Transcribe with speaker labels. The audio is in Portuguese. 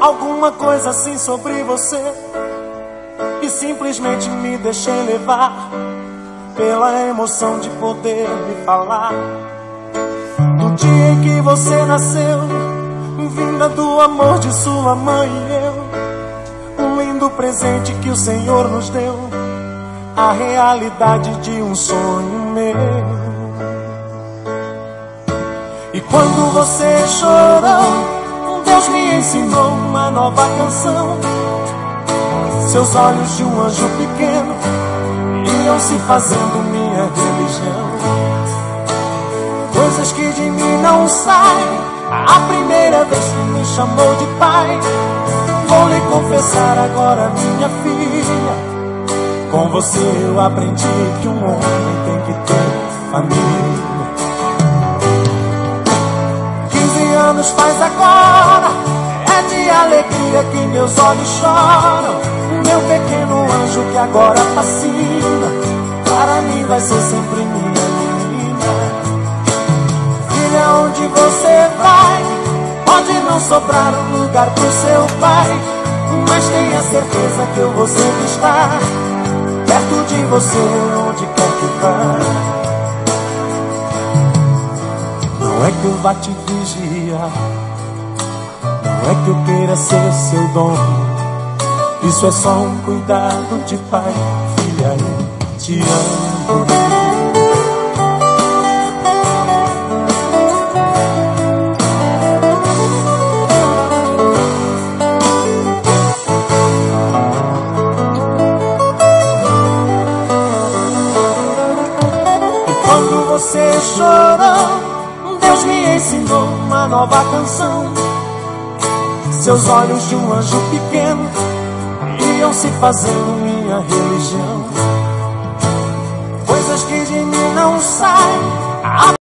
Speaker 1: alguma coisa assim sobre você, e simplesmente me deixei levar pela emoção de poder me falar do dia em que você nasceu, vinda do amor de sua mãe e eu, um lindo presente que o Senhor nos deu, a realidade de um sonho meu. E quando você chorou, Deus me ensinou uma nova canção. Seus olhos de um anjo pequeno iam se fazendo minha religião. Coisas que de mim não saem, a primeira vez que me chamou de pai. Vou lhe confessar agora, minha filha, com você eu aprendi que um homem tem que ter família. 15 anos faz agora, é de alegria que meus olhos choram. Meu pequeno anjo que agora fascina, para mim vai ser sempre minha menina. Filha, onde você vai, pode não sobrar um lugar pro seu pai, mas tenha certeza que eu vou sempre estar perto de você, onde quer que vá. Não é que eu vá te vigiar, não é que eu queira ser seu dono. Isso é só um cuidado de pai. Filha, eu te amo. E quando você chorou, Deus me ensinou uma nova canção. Seus olhos de um anjo pequeno iam se fazendo minha religião. Coisas que de mim não saem,